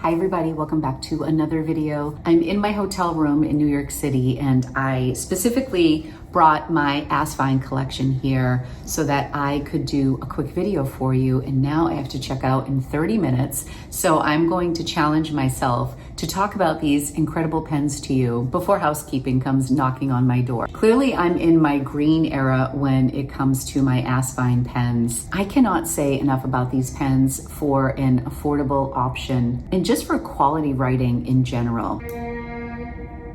Hi everybody, welcome back to another video. I'm in my hotel room in New York City and I specifically brought my Asvine collection here so that I could do a quick video for you, and now I have to check out in 30 minutes. So I'm going to challenge myself to talk about these incredible pens to you before housekeeping comes knocking on my door. Clearly I'm in my green era when it comes to my Asvine pens. I cannot say enough about these pens for an affordable option and just for quality writing in general.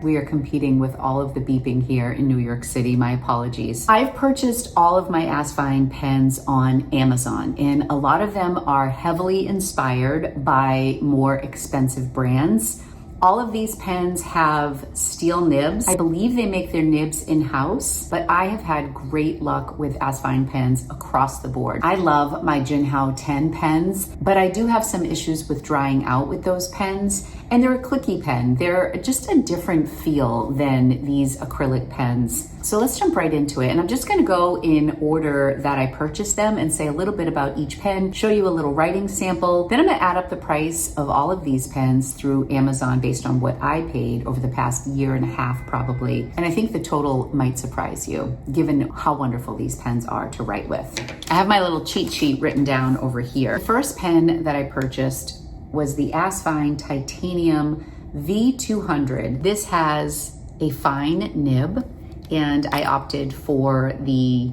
We are competing with all of the beeping here in New York City. My apologies. I've purchased all of my Asvine pens on Amazon, and a lot of them are heavily inspired by more expensive brands. All of these pens have steel nibs. I believe they make their nibs in-house, but I have had great luck with Asvine pens across the board. I love my Jinhao 10 pens, but I do have some issues with drying out with those pens, and they're a clicky pen. They're just a different feel than these acrylic pens. So let's jump right into it. And I'm just gonna go in order that I purchased them and say a little bit about each pen, show you a little writing sample. Then I'm gonna add up the price of all of these pens through Amazon based on what I paid over the past year and a half probably. And I think the total might surprise you, given how wonderful these pens are to write with. I have my little cheat sheet written down over here. The first pen that I purchased was the Asvine Titanium V200. This has a fine nib, and I opted for the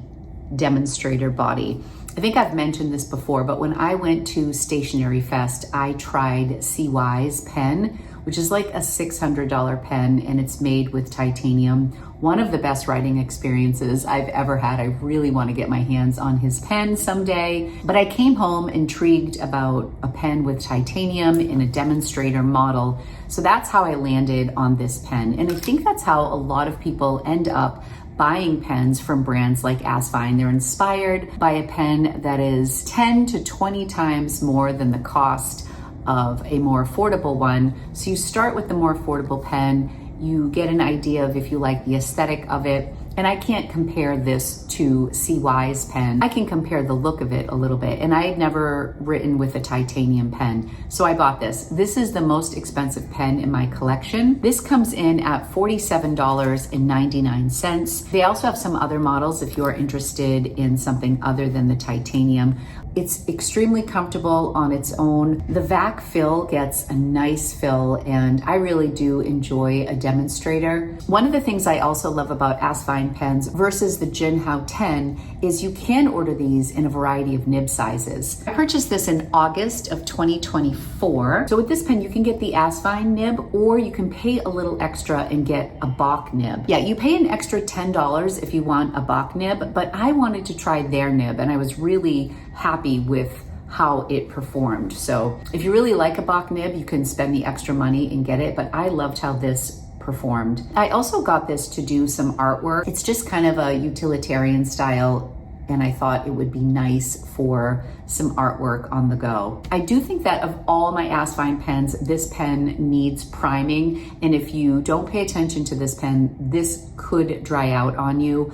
demonstrator body. I think I've mentioned this before, but when I went to Stationery Fest, I tried CY's pen, which is like a $600 pen, and it's made with titanium. One of the best writing experiences I've ever had. I really want to get my hands on his pen someday, but I came home intrigued about a pen with titanium in a demonstrator model. So that's how I landed on this pen. And I think that's how a lot of people end up buying pens from brands like Asvine. They're inspired by a pen that is 10 to 20 times more than the cost of a more affordable one. So you start with the more affordable pen, you get an idea of if you like the aesthetic of it. And I can't compare this to CY's pen. I can compare the look of it a little bit. And I had never written with a titanium pen, so I bought this. This is the most expensive pen in my collection. This comes in at $47.99. They also have some other models if you're interested in something other than the titanium. It's extremely comfortable on its own. The vac fill gets a nice fill, and I really do enjoy a demonstrator. One of the things I also love about Asvine pens versus the Jinhao 10 is you can order these in a variety of nib sizes. I purchased this in August of 2024. So with this pen, you can get the Asvine nib, or you can pay a little extra and get a Bach nib. Yeah, you pay an extra $10 if you want a Bach nib, but I wanted to try their nib, and I was really happy with how it performed. So if you really like a Bach nib, you can spend the extra money and get it, but I loved how this performed. I also got this to do some artwork. It's just kind of a utilitarian style, and I thought it would be nice for some artwork on the go. I do think that of all my Asvine pens, this pen needs priming, and if you don't pay attention to this pen, this could dry out on you.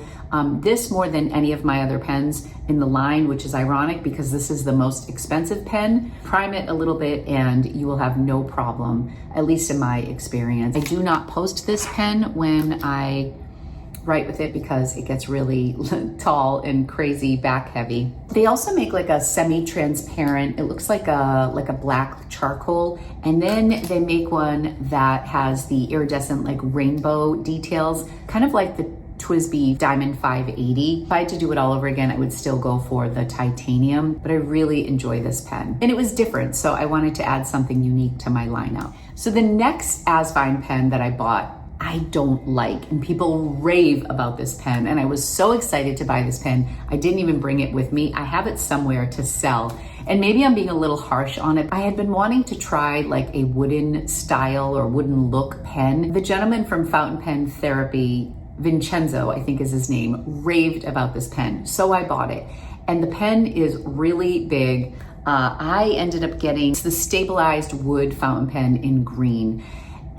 This more than any of my other pens in the line, which is ironic because this is the most expensive pen. Prime it a little bit and you will have no problem, at least in my experience. I do not post this pen when I write with it because it gets really tall and crazy back heavy. They also make like a semi-transparent, it looks like a black charcoal, and then they make one that has the iridescent like rainbow details, kind of like the TWSBI Diamond 580. If I had to do it all over again, I would still go for the titanium, but I really enjoy this pen. And it was different, so I wanted to add something unique to my lineup. So the next Asvine pen that I bought, I don't like, and people rave about this pen, and I was so excited to buy this pen, I didn't even bring it with me. I have it somewhere to sell, and maybe I'm being a little harsh on it. I had been wanting to try like a wooden style or wooden look pen. The gentleman from Fountain Pen Therapy, Vincenzo, I think is his name, raved about this pen, so I bought it. And the pen is really big. I ended up getting the stabilized wood fountain pen in green.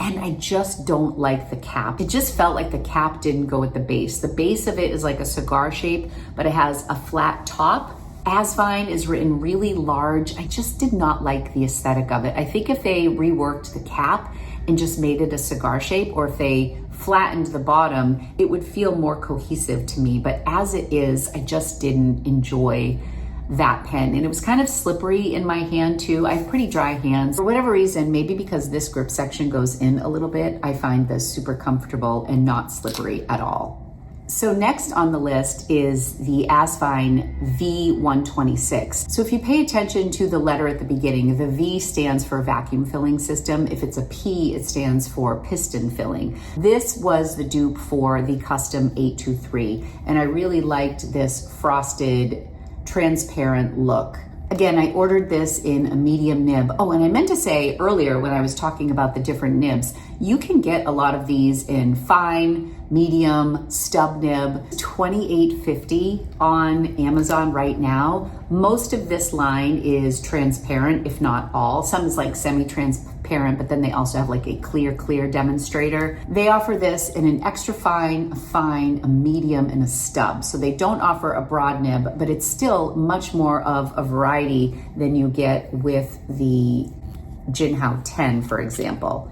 And I just don't like the cap. It just felt like the cap didn't go with the base. The base of it is like a cigar shape, but it has a flat top. Asvine is written really large. I just did not like the aesthetic of it. I think if they reworked the cap and just made it a cigar shape, or if they flattened the bottom, it would feel more cohesive to me. But as it is, I just didn't enjoy that pen. And it was kind of slippery in my hand too. I have pretty dry hands. For whatever reason, maybe because this grip section goes in a little bit, I find this super comfortable and not slippery at all. So next on the list is the Asvine V126. So if you pay attention to the letter at the beginning, the V stands for vacuum filling system. If it's a P, it stands for piston filling. This was the dupe for the custom 823, and I really liked this frosted, transparent look. Again, I ordered this in a medium nib. Oh, and I meant to say earlier when I was talking about the different nibs, you can get a lot of these in fine, medium, stub nib, $28.50 on Amazon right now. Most of this line is transparent, if not all. Some is like semi-transparent, but then they also have like a clear demonstrator. They offer this in an extra fine, a fine, a medium, and a stub. So they don't offer a broad nib, but it's still much more of a variety than you get with the Jinhao 10, for example.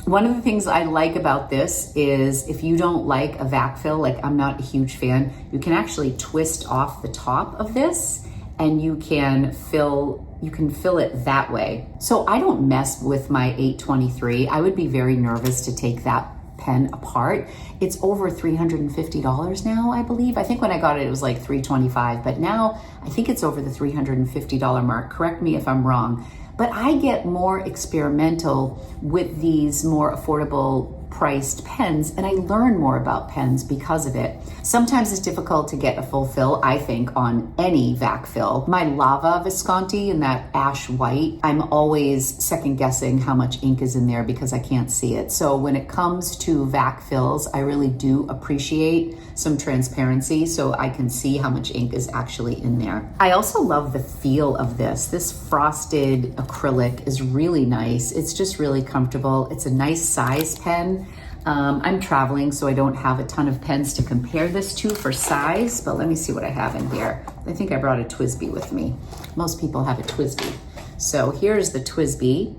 One of the things I like about this is if you don't like a vac fill, like I'm not a huge fan, you can actually twist off the top of this and you can fill it that way. So I don't mess with my 823. I would be very nervous to take that pen apart. It's over $350 now, I believe. I think when I got it, it was like $325, but now I think it's over the $350 mark. Correct me if I'm wrong. But I get more experimental with these more affordable priced pens, and I learn more about pens because of it. Sometimes it's difficult to get a full fill, I think, on any vac fill. My Lava Visconti in that ash white, I'm always second guessing how much ink is in there because I can't see it. So when it comes to vac fills, I really do appreciate some transparency so I can see how much ink is actually in there. I also love the feel of this. This frosted acrylic is really nice. It's just really comfortable. It's a nice size pen. I'm traveling, so I don't have a ton of pens to compare this to for size, but let me see what I have in here. I think I brought a TWSBI with me. Most people have a TWSBI. So here's the TWSBI,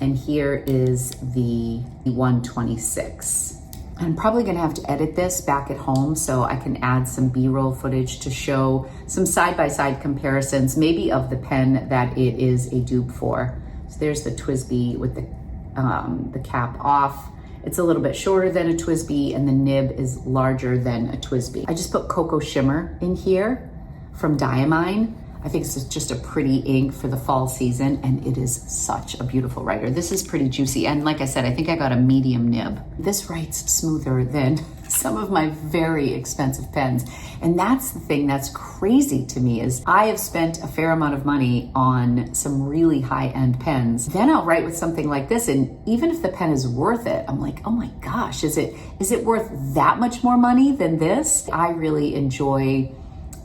and here is the 126. I'm probably gonna have to edit this back at home so I can add some B-roll footage to show some side-by-side comparisons, maybe of the pen that it is a dupe for. So there's the TWSBI with the cap off. It's a little bit shorter than a TWSBI and the nib is larger than a TWSBI. I just put Cocoa Shimmer in here from Diamine. I think this is just a pretty ink for the fall season, and it is such a beautiful writer. This is pretty juicy, and like I said, I think I got a medium nib. This writes smoother than some of my very expensive pens, and that's the thing that's crazy to me is I have spent a fair amount of money on some really high-end pens. Then I'll write with something like this, and even if the pen is worth it, I'm like, oh my gosh, is it worth that much more money than this? I really enjoy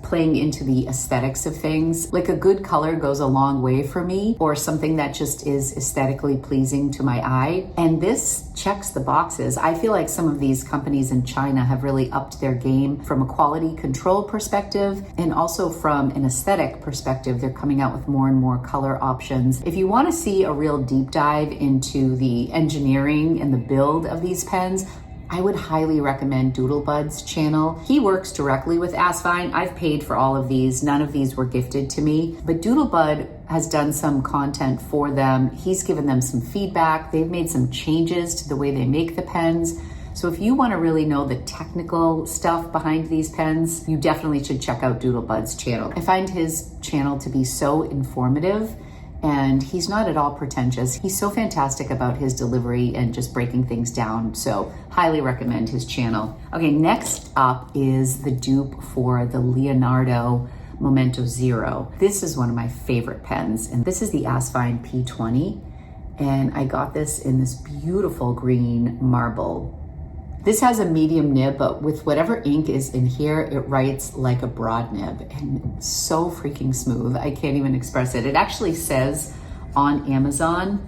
playing into the aesthetics of things. Like a good color goes a long way for me, or something that just is aesthetically pleasing to my eye. And this checks the boxes. I feel like some of these companies in China have really upped their game from a quality control perspective, and also from an aesthetic perspective. They're coming out with more and more color options. If you want to see a real deep dive into the engineering and the build of these pens, I would highly recommend Doodlebud's channel. He works directly with Asvine. I've paid for all of these. None of these were gifted to me, but Doodlebud has done some content for them. He's given them some feedback. They've made some changes to the way they make the pens. So if you want to really know the technical stuff behind these pens, you definitely should check out Doodlebud's channel. I find his channel to be so informative, and he's not at all pretentious. He's so fantastic about his delivery and just breaking things down. So highly recommend his channel. Okay, next up is the dupe for the Leonardo Momento Zero. This is one of my favorite pens, and this is the Asvine P20. And I got this in this beautiful green marble. This has a medium nib, but with whatever ink is in here, it writes like a broad nib, and so freaking smooth. I can't even express it. It actually says on Amazon,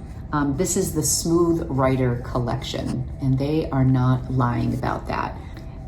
this is the Smooth Writer Collection, and they are not lying about that.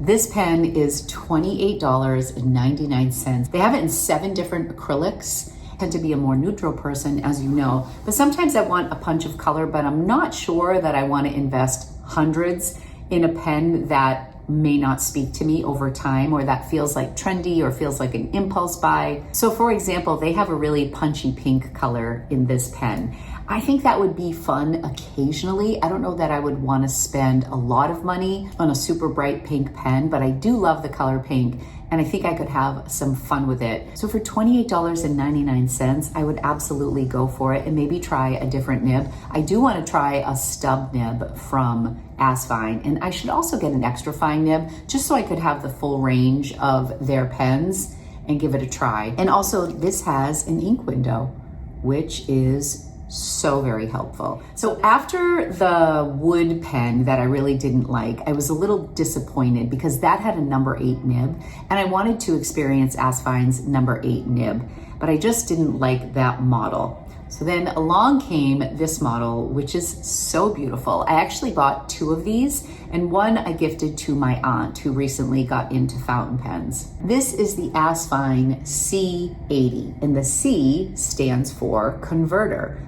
This pen is $28.99. They have it in 7 different acrylics. I tend to be a more neutral person, as you know, but sometimes I want a punch of color, but I'm not sure that I want to invest hundreds in a pen that may not speak to me over time, or that feels like trendy or feels like an impulse buy. So for example, they have a really punchy pink color in this pen. I think that would be fun occasionally. I don't know that I would want to spend a lot of money on a super bright pink pen, but I do love the color pink, and I think I could have some fun with it. So for $28.99, I would absolutely go for it and maybe try a different nib. I do want to try a stub nib from Asvine, and I should also get an extra fine nib just so I could have the full range of their pens and give it a try. And also this has an ink window, which is so very helpful. So after the wood pen that I really didn't like, I was a little disappointed because that had a number 8 nib, and I wanted to experience Asvine's number 8 nib, but I just didn't like that model. So then along came this model, which is so beautiful. I actually bought 2 of these, and one I gifted to my aunt who recently got into fountain pens. This is the Asvine C80, and the C stands for converter.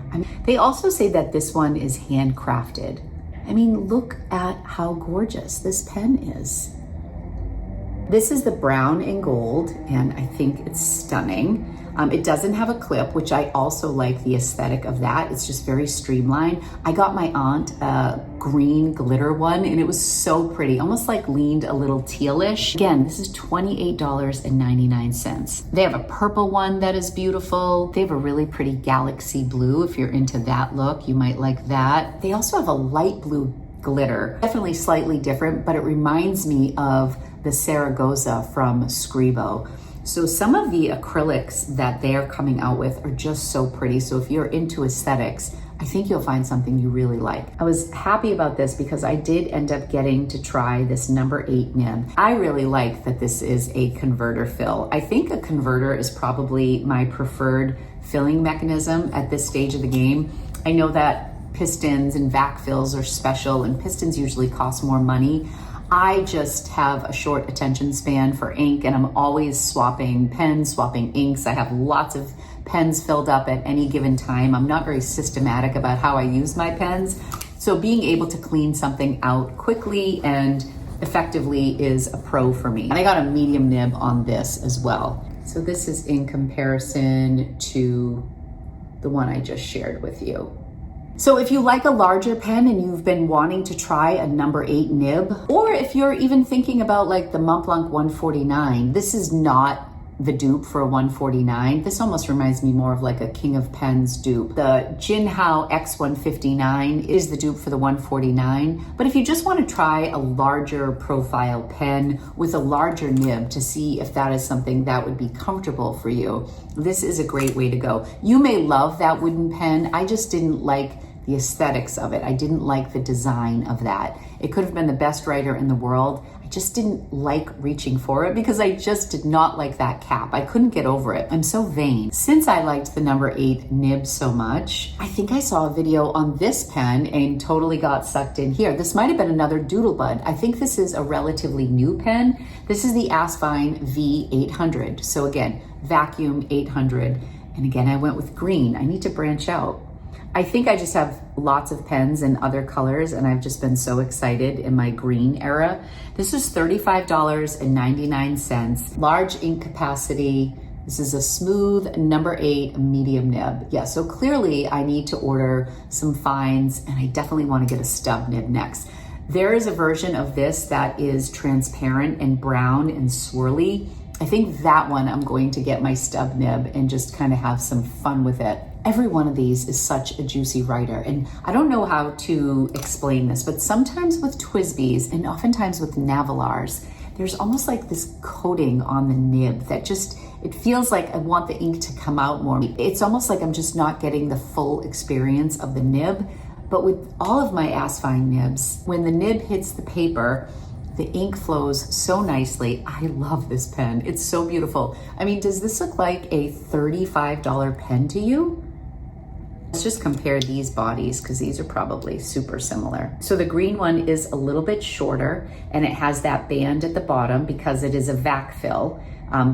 They also say that this one is handcrafted. I mean, look at how gorgeous this pen is. This is the brown and gold, and I think it's stunning. It doesn't have a clip, which I also like the aesthetic of that. It's just very streamlined. I got my aunt a green glitter one, and it was so pretty, almost like leaned a little tealish. Again, this is $28.99. They have a purple one that is beautiful. They have a really pretty galaxy blue. If you're into that look, you might like that. They also have a light blue glitter, definitely slightly different, but it reminds me of the Saragossa from Scribo. So some of the acrylics that they're coming out with are just so pretty. So if you're into aesthetics, I think you'll find something you really like. I was happy about this because I did end up getting to try this number 8 nib. I really like that this is a converter fill. I think a converter is probably my preferred filling mechanism at this stage of the game. I know that pistons and vac fills are special, and pistons usually cost more money. I just have a short attention span for ink, and I'm always swapping pens, swapping inks. I have lots of pens filled up at any given time. I'm not very systematic about how I use my pens. So being able to clean something out quickly and effectively is a pro for me. And I got a medium nib on this as well. So this is in comparison to the one I just shared with you. So if you like a larger pen and you've been wanting to try a number 8 nib, or if you're even thinking about like the Montblanc 149, this is not the dupe for a 149. This almost reminds me more of like a King of Pens dupe. The Jinhao X159 is the dupe for the 149. But if you just want to try a larger profile pen with a larger nib to see if that is something that would be comfortable for you, this is a great way to go. You may love that wooden pen. I just didn't like the aesthetics of it. I didn't like the design of that. It could have been the best writer in the world. I just didn't like reaching for it because I just did not like that cap. I couldn't get over it. I'm so vain. Since I liked the number 8 nib so much, I think I saw a video on this pen and totally got sucked in here. This might have been another Doodlebud. I think this is a relatively new pen. This is the Asvine V800. So again, vacuum 800. And again, I went with green. I need to branch out. I think I just have lots of pens in other colors, and I've just been so excited in my green era. This is $35.99, large ink capacity. This is a smooth number 8 medium nib. Yeah, so clearly I need to order some fines, and I definitely want to get a stub nib next. There is a version of this that is transparent and brown and swirly. I think that one I'm going to get my stub nib and just kind of have some fun with it. Every one of these is such a juicy writer, and I don't know how to explain this, but sometimes with TWSBIs and oftentimes with Navillars, there's almost like this coating on the nib that just, it feels like I want the ink to come out more. It's almost like I'm just not getting the full experience of the nib. But with all of my Asvine nibs, when the nib hits the paper, the ink flows so nicely. I love this pen. It's so beautiful. I mean, does this look like a $35 pen to you? Let's just compare these bodies because these are probably super similar. So the green one is a little bit shorter and it has that band at the bottom because it is a vac fill.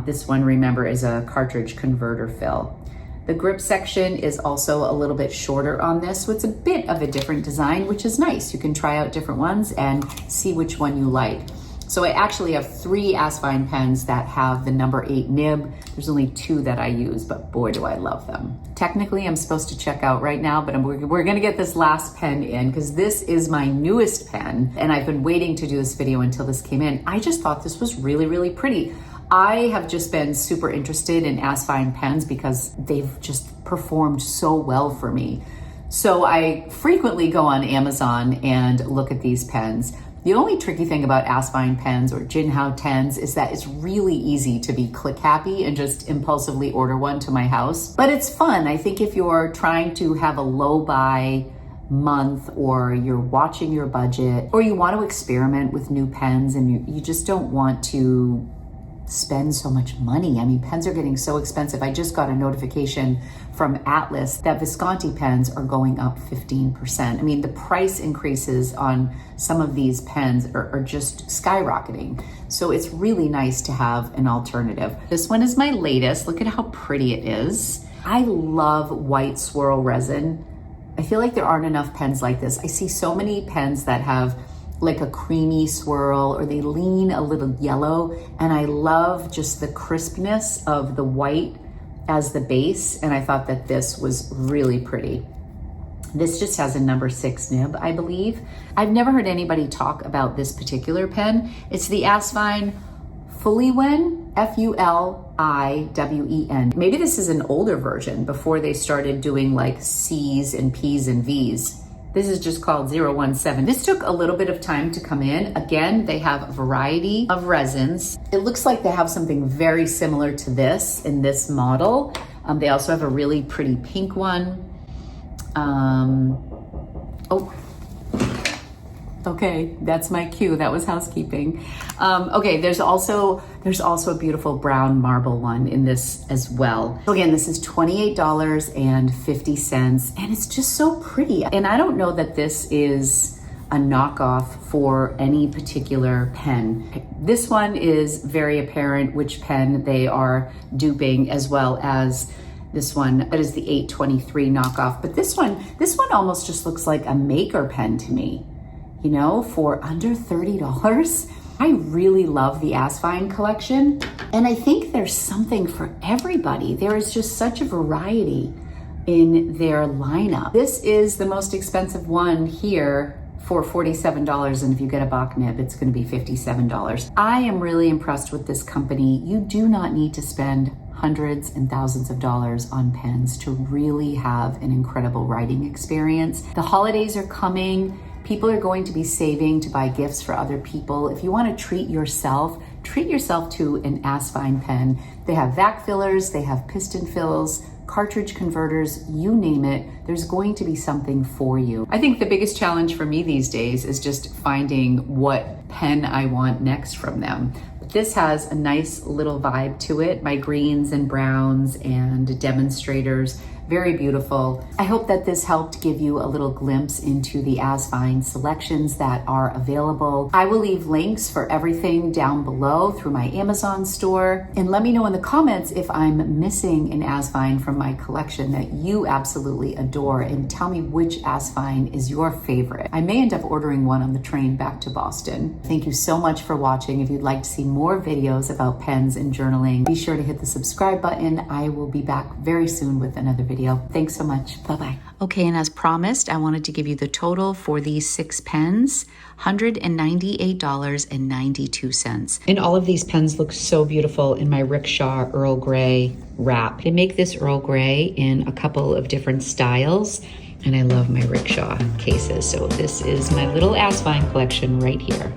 This one, remember, is a cartridge converter fill. The grip section is also a little bit shorter on this, so it's a bit of a different design, which is nice. You can try out different ones and see which one you like. So I actually have 3 Asvine pens that have the number 8 nib. There's only 2 that I use, but boy, do I love them. Technically, I'm supposed to check out right now, but we're gonna get this last pen in because this is my newest pen, and I've been waiting to do this video until this came in. I just thought this was really, really pretty. I have just been super interested in Asvine pens because they've just performed so well for me. So I frequently go on Amazon and look at these pens. The only tricky thing about Asvine pens or Jinhao 10s is that it's really easy to be click happy and just impulsively order one to my house. But it's fun. I think if you're trying to have a low buy month, or you're watching your budget, or you want to experiment with new pens and you just don't want to spend so much money. I mean, pens are getting so expensive. I just got a notification from Atlas that Visconti pens are going up 15%. I mean, the price increases on some of these pens are just skyrocketing. So it's really nice to have an alternative. This one is my latest. Look at how pretty it is. I love white swirl resin. I feel like there aren't enough pens like this. I see so many pens that have like a creamy swirl or they lean a little yellow, and I love just the crispness of the white as the base, and I thought that this was really pretty. This just has a number 6 nib, I believe. I've never heard anybody talk about this particular pen. It's the Asvine Fuliwen, Fuliwen. Maybe this is an older version before they started doing like C's and P's and V's. This is just called 017. This took a little bit of time to come in. Again, they have a variety of resins. It looks like they have something very similar to this in this model. They also have a really pretty pink one. Okay, that's my cue. That was housekeeping. Okay, there's also a beautiful brown marble one in this as well. So again, this is $28.50, and it's just so pretty. And I don't know that this is a knockoff for any particular pen. This one is very apparent which pen they are duping, as well as this one that is the 823 knockoff. But this one almost just looks like a maker pen to me. You know, for under $30. I really love the Asvine collection, and I think there's something for everybody. There is just such a variety in their lineup. This is the most expensive one here for $47, and if you get a Bach nib, it's going to be $57. I am really impressed with this company. You do not need to spend hundreds and thousands of dollars on pens to really have an incredible writing experience. The holidays are coming. People are going to be saving to buy gifts for other people. If you want to treat yourself to an Asvine pen. They have vac fillers, they have piston fills, cartridge converters, you name it, there's going to be something for you. I think the biggest challenge for me these days is just finding what pen I want next from them. This has a nice little vibe to it. My greens and browns and demonstrators, very beautiful. I hope that this helped give you a little glimpse into the Asvine selections that are available. I will leave links for everything down below through my Amazon store. And let me know in the comments if I'm missing an Asvine from my collection that you absolutely adore, and tell me which Asvine is your favorite. I may end up ordering one on the train back to Boston. Thank you so much for watching. If you'd like to see more videos about pens and journaling, be sure to hit the subscribe button. I will be back very soon with another video. Thanks so much. Bye-bye. Okay, and as promised, I wanted to give you the total for these 6 pens, $198.92. And all of these pens look so beautiful in my rickshaw Earl Grey wrap. They make this Earl Grey in a couple of different styles, and I love my rickshaw cases. So this is my little Asvine collection right here.